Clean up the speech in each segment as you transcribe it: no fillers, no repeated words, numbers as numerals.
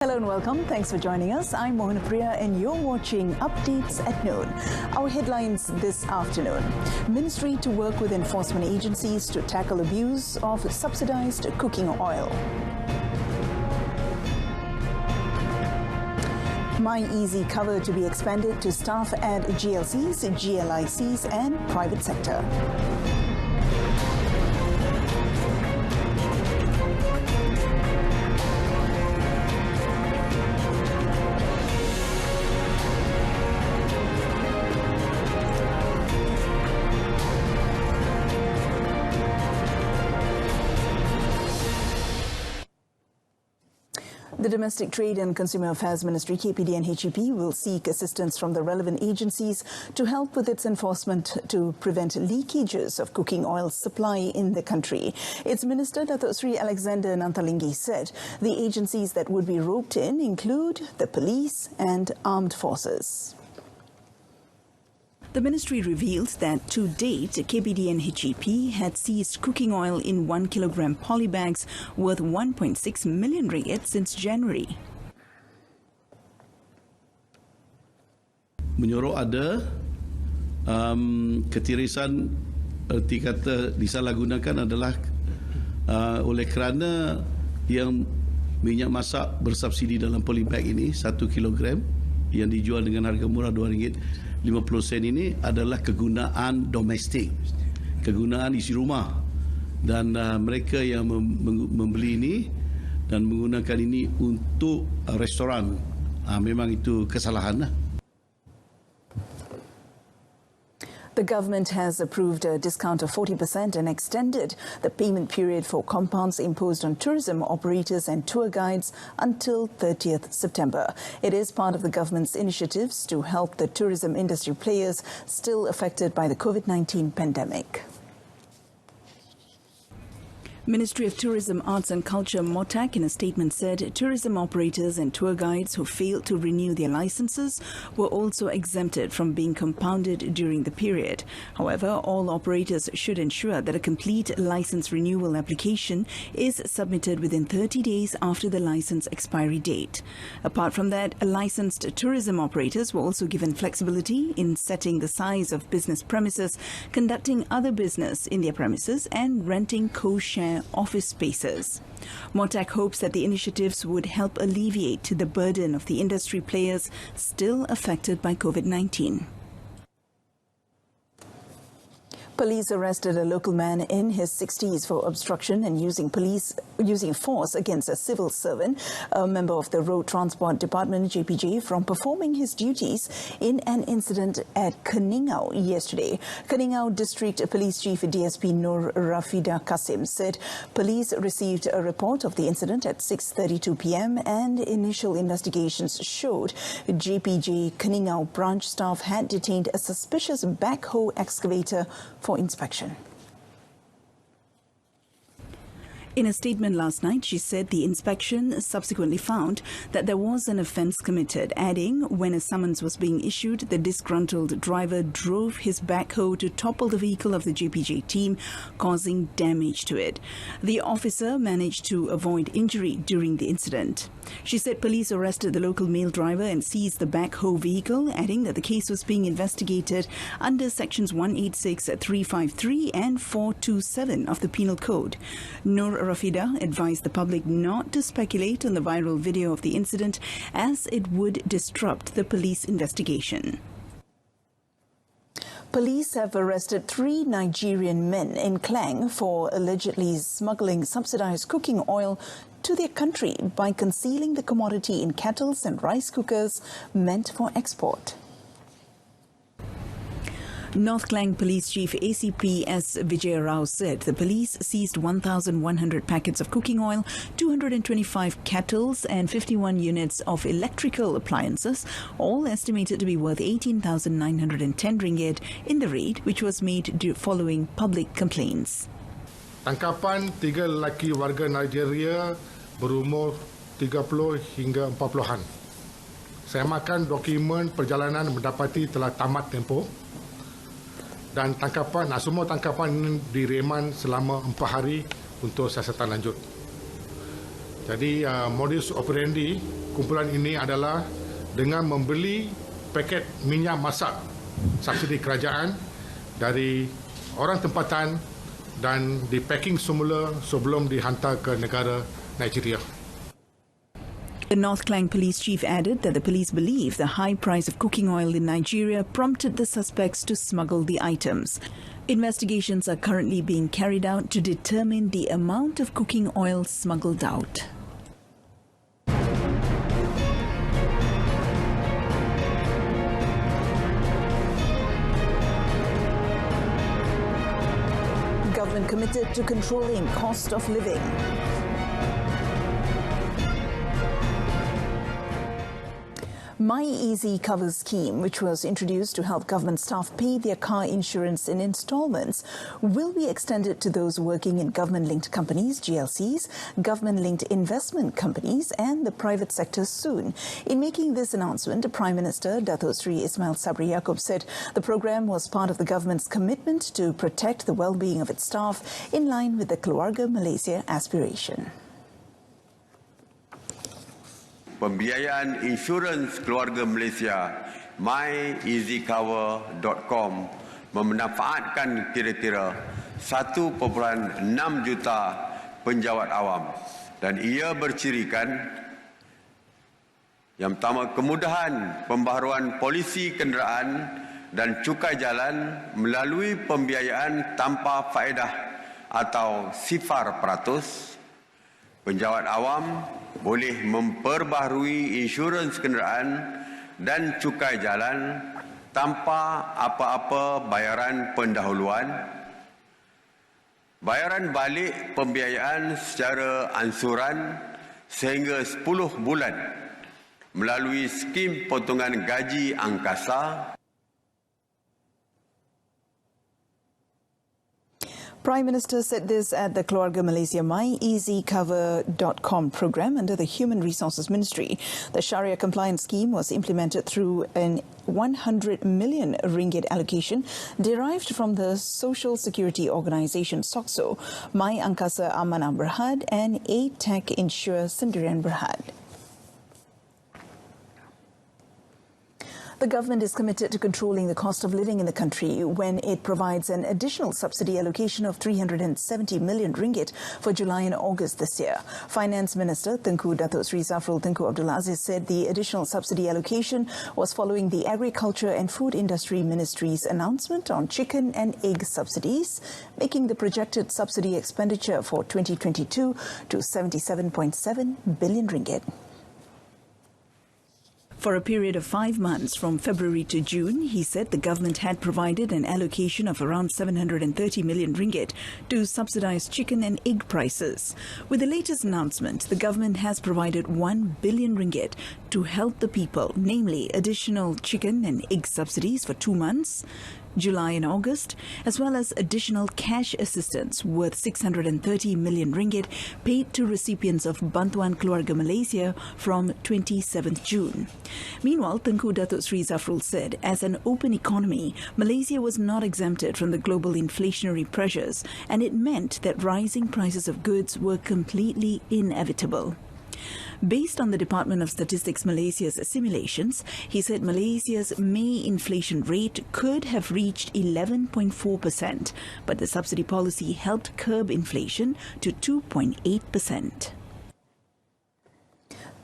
Hello and welcome. Thanks for joining us. I'm Mohan Priya and you're watching Updates at Noon. Our headlines this afternoon. Ministry to work with enforcement agencies to tackle abuse of subsidized cooking oil. My Easy cover to be expanded to staff at GLCs, GLICs and private sector. The Domestic Trade and Consumer Affairs Ministry, KPD and HEP, will seek assistance from the relevant agencies to help with its enforcement to prevent leakages of cooking oil supply in the country. Its Minister, Datuk Sri Alexander Nantalingi, said the agencies that would be roped in include the police and armed forces. The ministry revealed that to date, KPD and HEP had seized cooking oil in 1 kilogram polybags worth 1.6 million ringgit since January. Menyuruh ada ketirisan, erti kata disalahgunakan adalah oleh kerana yang minyak masak bersubsidi dalam polybag ini 1 kilogram yang dijual dengan harga murah RM2.50 ini adalah kegunaan domestik, kegunaan isi rumah, dan mereka yang membeli ini dan menggunakan ini untuk restoran, memang itu kesalahan. The government has approved a discount of 40% and extended the payment period for compounds imposed on tourism operators and tour guides until 30th September. It is part of the government's initiatives to help the tourism industry players still affected by the COVID-19 pandemic. Ministry of Tourism, Arts and Culture, MOTAC, in a statement said tourism operators and tour guides who failed to renew their licenses were also exempted from being compounded during the period. However, all operators should ensure that a complete license renewal application is submitted within 30 days after the license expiry date. Apart from that, licensed tourism operators were also given flexibility in setting the size of business premises, conducting other business in their premises and renting co-share office spaces. MOTAC hopes that the initiatives would help alleviate the burden of the industry players still affected by COVID-19. Police arrested a local man in his 60s for obstruction and using force against a civil servant, a member of the Road Transport Department (JPJ), from performing his duties in an incident at Keningau yesterday. Keningau District Police Chief DSP Nur Rafida Kasim said police received a report of the incident at 6:32 p.m. and initial investigations showed JPJ Keningau branch staff had detained a suspicious backhoe excavator for inspection. In a statement last night, she said the inspection subsequently found that there was an offence committed, adding, when a summons was being issued, the disgruntled driver drove his backhoe to topple the vehicle of the JPJ team, causing damage to it. The officer managed to avoid injury during the incident. She said police arrested the local male driver and seized the backhoe vehicle, adding that the case was being investigated under sections 186, 353 and 427 of the Penal Code. Nur Rafida advised the public not to speculate on the viral video of the incident as it would disrupt the police investigation. Police have arrested 3 Nigerian men in Klang for allegedly smuggling subsidized cooking oil to their country by concealing the commodity in kettles and rice cookers meant for export. North Klang Police Chief ACP S. Vijay Rao said the police seized 1,100 packets of cooking oil, 225 kettles and 51 units of electrical appliances, all estimated to be worth 18,910 ringgit in the raid, which was made following public complaints. Tangkapan 3 lelaki warga Nigeria berumur 30 hingga 40-an. Semakan dokumen perjalanan mendapati telah tamat tempoh. Dan tangkapan, semua tangkapan direman selama 4 hari untuk siasatan lanjut. Jadi modus operandi kumpulan ini adalah dengan membeli paket minyak masak subsidi kerajaan dari orang tempatan dan dipacking semula sebelum dihantar ke negara Nigeria. The North Klang Police Chief added that the police believe the high price of cooking oil in Nigeria prompted the suspects to smuggle the items. Investigations are currently being carried out to determine the amount of cooking oil smuggled out. Government committed to controlling cost of living. My Easy Cover scheme, which was introduced to help government staff pay their car insurance in installments, will be extended to those working in government-linked companies, GLCs, government-linked investment companies and the private sector soon. In making this announcement, Prime Minister Dato Sri Ismail Sabri Yaakob said the program was part of the government's commitment to protect the well-being of its staff in line with the Keluarga Malaysia aspiration. Pembiayaan insurans keluarga Malaysia myeasycover.com memanfaatkan kira-kira 1.6 juta penjawat awam dan ia bercirikan yang pertama kemudahan pembaharuan polisi kenderaan dan cukai jalan melalui pembiayaan tanpa faedah atau sifar peratus. Penjawat awam boleh memperbaharui insurans kenderaan dan cukai jalan tanpa apa-apa bayaran pendahuluan. Bayaran balik pembiayaan secara ansuran sehingga 10 bulan melalui skim potongan gaji angkasa. Prime Minister said this at the Keluarga Malaysia myeasycover.com program under the Human Resources Ministry. The Sharia compliance scheme was implemented through an 100 million ringgit allocation derived from the social security organisation SOCSO, My Angkasa Amanah Berhad and A-Tech Insure Sendirian Berhad. The government is committed to controlling the cost of living in the country when it provides an additional subsidy allocation of 370 million ringgit for July and August this year. Finance Minister Tengku Datuk Sri Zafrul Tengku Abdul Aziz said the additional subsidy allocation was following the Agriculture and Food Industry Ministry's announcement on chicken and egg subsidies, making the projected subsidy expenditure for 2022 to 77.7 billion ringgit. For a period of 5 months, from February to June, he said the government had provided an allocation of around 730 million ringgit to subsidize chicken and egg prices. With the latest announcement, the government has provided 1 billion ringgit to help the people, namely additional chicken and egg subsidies for 2 months, July and August, as well as additional cash assistance worth 630 million ringgit paid to recipients of Bantuan Keluarga Malaysia from 27th June. Meanwhile, Tengku Datuk Sri Zafrul said, as an open economy, Malaysia was not exempted from the global inflationary pressures, and it meant that rising prices of goods were completely inevitable. Based on the Department of Statistics Malaysia's simulations, he said Malaysia's May inflation rate could have reached 11.4%, but the subsidy policy helped curb inflation to 2.8%.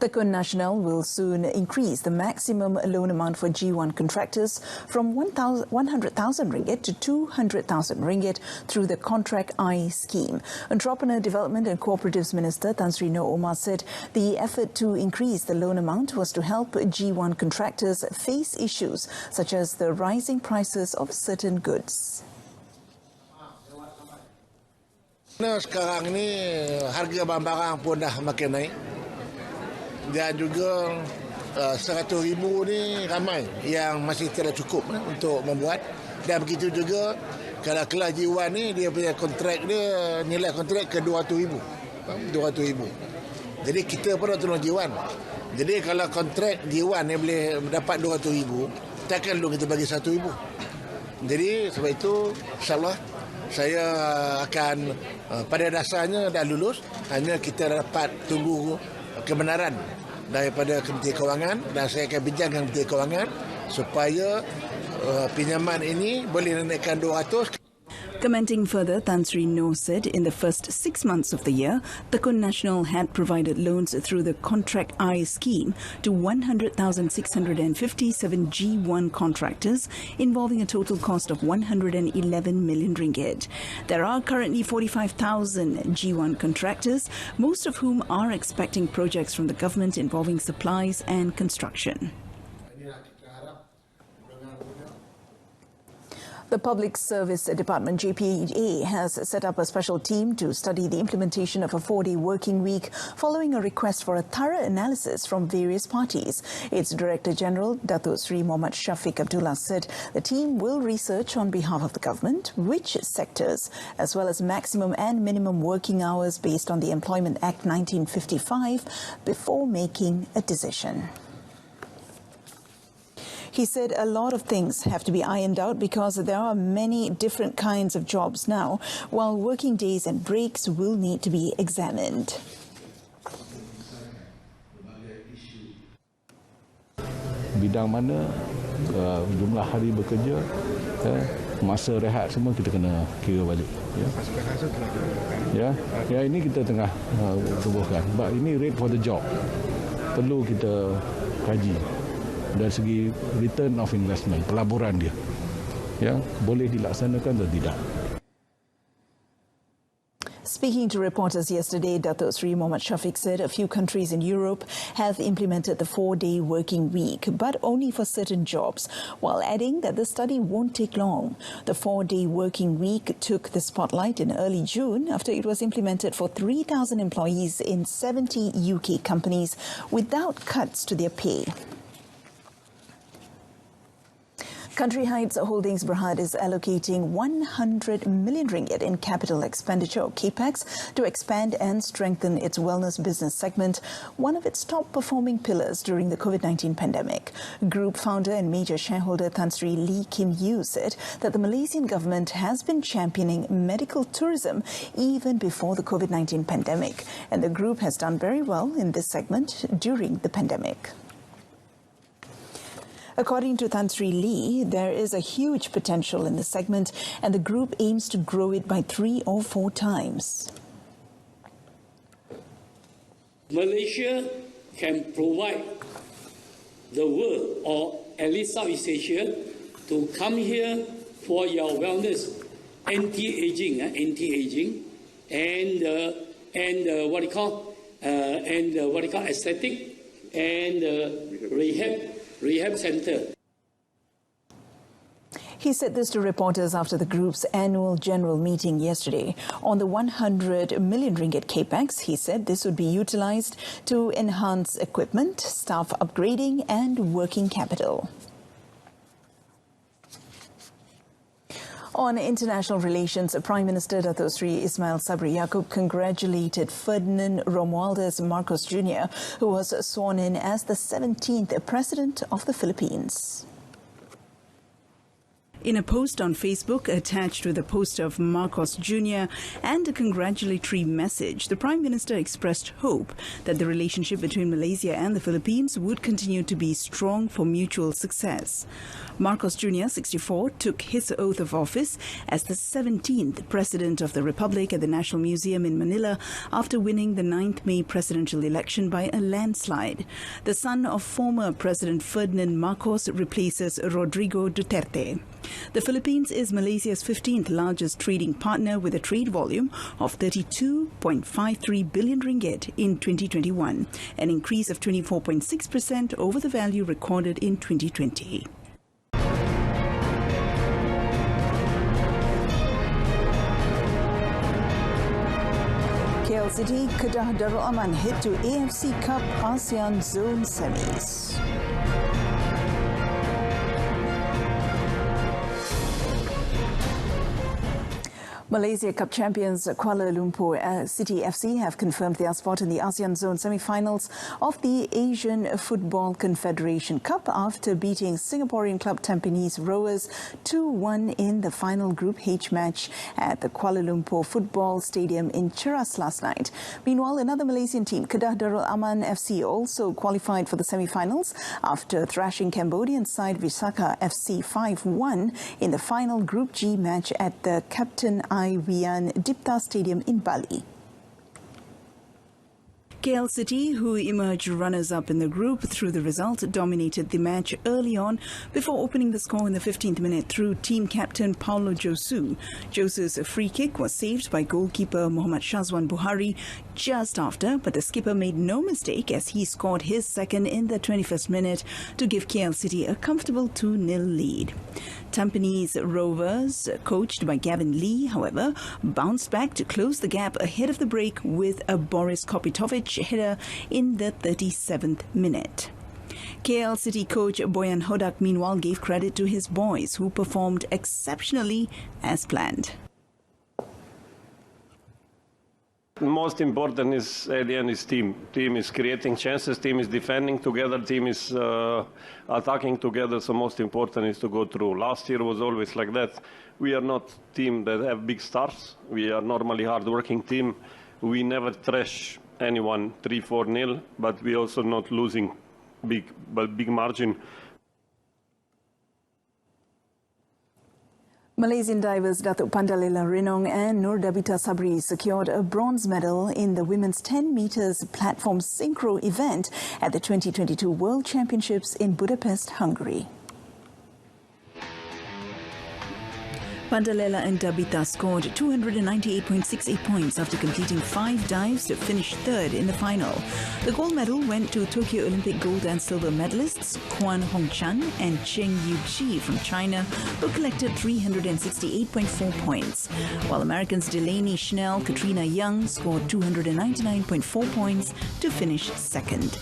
Tekun Nasional will soon increase the maximum loan amount for G1 contractors from 100,000 ringgit to 200,000 ringgit through the Contract I scheme. Entrepreneur Development and Cooperatives Minister Tan Sri Noor Omar said the effort to increase the loan amount was to help G1 contractors face issues such as the rising prices of certain goods. Sekarang ni harga barang-barang pun dah makin naik. Dan juga 100,000 ni ramai yang masih tidak cukup untuk membuat. Dan begitu juga kalau kelas G1 ni dia punya kontrak dia nilai kontrak ke 200,000. 200,000. Jadi kita pun nak tolong G1. Jadi kalau kontrak G1 ni boleh dapat 200,000, takkan dulu kita bagi 1,000. Jadi sebab itu insya-Allah saya akan pada dasarnya dah lulus, hanya kita dapat tunggu kebenaran daripada Kementerian Kewangan dan saya akan bincang dengan Kementerian Kewangan supaya pinjaman ini boleh dinaikkan 200. Commenting further, Tan Sri Noh said in the first 6 months of the year, Tekun Nasional had provided loans through the Contract I scheme to 100,657 G1 contractors, involving a total cost of 111 million ringgit. There are currently 45,000 G1 contractors, most of whom are expecting projects from the government involving supplies and construction. The Public Service Department, JPA, has set up a special team to study the implementation of a 4-day working week following a request for a thorough analysis from various parties. Its Director General, Datuk Sri Mohammad Shafiq Abdullah, said the team will research on behalf of the government which sectors, as well as maximum and minimum working hours based on the Employment Act 1955, before making a decision. He said a lot of things have to be ironed out because there are many different kinds of jobs now, while working days and breaks will need to be examined. Bidang mana, jumlah hari bekerja, masa rehat semua kita kena kira balik. Ya, ini kita tengah tubuhkan. But ini rate for the job. Perlu kita kaji. Dari segi return of investment, pelaburan dia, ya, boleh dilaksanakan atau tidak. Speaking to reporters yesterday, Datuk Sri Mohammad Shafiq said a few countries in Europe have implemented the 4-day working week, but only for certain jobs, while adding that the study won't take long. The 4-day working week took the spotlight in early June after it was implemented for 3,000 employees in 70 UK companies without cuts to their pay. Country Heights Holdings Berhad is allocating 100 million ringgit in capital expenditure, or capex, to expand and strengthen its wellness business segment, one of its top performing pillars during the COVID-19 pandemic. Group founder and major shareholder Tan Sri Lee Kim Yew said that the Malaysian government has been championing medical tourism even before the COVID-19 pandemic, and the group has done very well in this segment during the pandemic. According to Tan Sri Lee, there is a huge potential in the segment and the group aims to grow it by 3 or 4 times. Malaysia can provide the world, or at least Southeast Asia, to come here for your wellness, anti-aging, and what you call aesthetic and rehab center. He said this to reporters after the group's annual general meeting yesterday. On the 100 million ringgit capex, he said this would be utilized to enhance equipment, staff upgrading and working capital. On international relations, Prime Minister Datuk Sri Ismail Sabri Yaakob congratulated Ferdinand Romualdez Marcos Jr., who was sworn in as the 17th President of the Philippines. In a post on Facebook attached with a poster of Marcos Jr. and a congratulatory message, the Prime Minister expressed hope that the relationship between Malaysia and the Philippines would continue to be strong for mutual success. Marcos Jr., 64, took his oath of office as the 17th President of the Republic at the National Museum in Manila after winning the 9th May presidential election by a landslide. The son of former President Ferdinand Marcos replaces Rodrigo Duterte. The Philippines is Malaysia's 15th largest trading partner with a trade volume of 32.53 billion ringgit in 2021, an increase of 24.6% over the value recorded in 2020. KL City, Kedah Darul Aman head to AFC Cup ASEAN Zone Semis. Malaysia Cup champions Kuala Lumpur City FC have confirmed their spot in the ASEAN Zone semi-finals of the Asian Football Confederation Cup after beating Singaporean club Tampines Rovers 2-1 in the final Group H match at the Kuala Lumpur Football Stadium in Cheras last night. Meanwhile, another Malaysian team, Kedah Darul Aman FC, also qualified for the semi-finals after thrashing Cambodian side Visaka FC 5-1 in the final Group G match at the Captain Iwian Dipta Stadium in Bali. KL City, who emerged runners-up in the group through the result, dominated the match early on before opening the score in the 15th minute through team captain Paulo Josu. Josu's free kick was saved by goalkeeper Muhammad Shazwan Buhari just after, but the skipper made no mistake as he scored his second in the 21st minute to give KL City a comfortable 2-0 lead. Tampines Rovers, coached by Gavin Lee, however, bounced back to close the gap ahead of the break with a Boris Kopitovic header in the 37th minute. KL City coach Boyan Hodak, meanwhile, gave credit to his boys who performed exceptionally as planned. Most important is at the end is team. Team is creating chances, team is defending together, team is attacking together. So most important is to go through. Last year was always like that. We are not team that have big stars. We are normally hard-working team. We never trash anyone 3-4-0, but we also not losing big margin. Malaysian divers Datuk Pandalela Renong and Nur Dabita Sabri secured a bronze medal in the women's 10 meters platform synchro event at the 2022 World Championships in Budapest, Hungary. Pandalela and Dabita scored 298.68 points after completing 5 dives to finish third in the final. The gold medal went to Tokyo Olympic gold and silver medalists Kwan Hongchan and Cheng Yu-chi from China, who collected 368.4 points, while Americans Delaney Schnell, Katrina Young scored 299.4 points to finish second.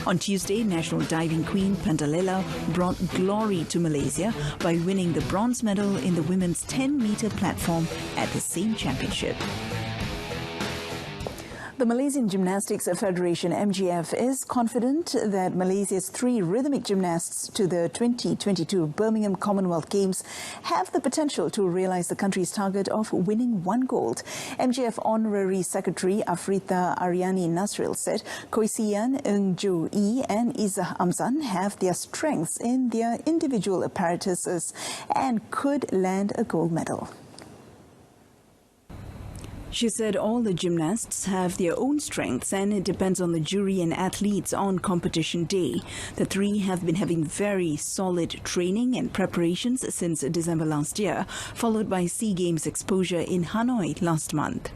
On Tuesday, national diving queen Pandalela brought glory to Malaysia by winning the bronze medal in the women's 10-meter platform at the same championship. The Malaysian Gymnastics Federation (MGF) is confident that Malaysia's 3 rhythmic gymnasts to the 2022 Birmingham Commonwealth Games have the potential to realize the country's target of winning 1 gold. MGF Honorary Secretary Afrita Aryani Nasril said Koisian, Ng Jo Yi and Izzah Amzan have their strengths in their individual apparatuses and could land a gold medal. She said all the gymnasts have their own strengths and it depends on the jury and athletes on competition day. The 3 have been having very solid training and preparations since December last year, followed by SEA Games exposure in Hanoi last month.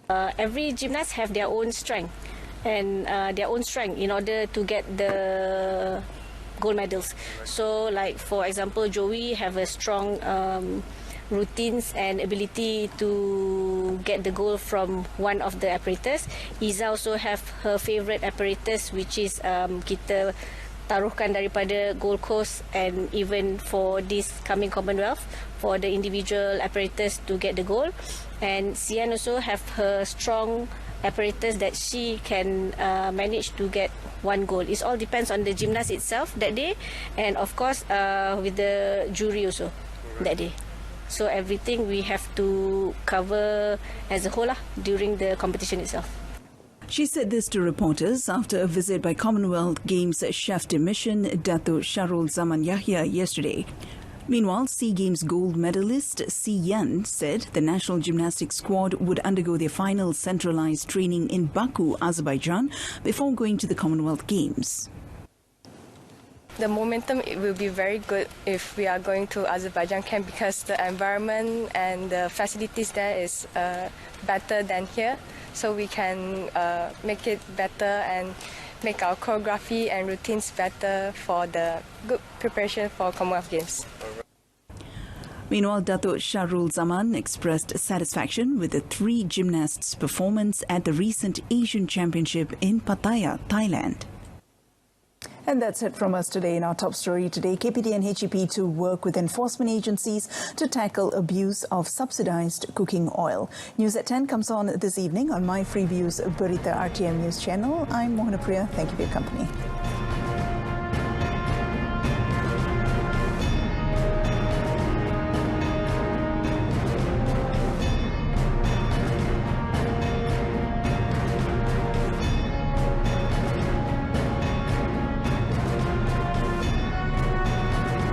Every gymnast have their own strength and in order to get the gold medals. So like for example, Joey have a strong routines and ability to get the goal from one of the apparatus. Izzah also have her favourite apparatus, which is kita taruhkan daripada Gold Coast, and even for this coming Commonwealth for the individual apparatus to get the goal. And Sian also have her strong apparatus that she can manage to get 1 goal. It all depends on the gymnast itself that day, and of course with the jury also that day. So everything we have to cover as a whole during the competition itself. She said this to reporters after a visit by Commonwealth Games chef de mission Dato' Sharul Zaman Yahya yesterday. Meanwhile, SEA Games gold medalist Si Yan said the national gymnastics squad would undergo their final centralized training in Baku, Azerbaijan, before going to the Commonwealth Games. The momentum will be very good if we are going to Azerbaijan camp because the environment and the facilities there is better than here. So we can make it better and make our choreography and routines better for the good preparation for Commonwealth Games. Meanwhile, Dato' Sharul Zaman expressed satisfaction with the 3 gymnasts' performance at the recent Asian Championship in Pattaya, Thailand. And that's it from us today in our top story today. KPD and HEP to work with enforcement agencies to tackle abuse of subsidized cooking oil. News at 10 comes on this evening on My Freeview's Berita RTM news channel. I'm Mohana Priya. Thank you for your company.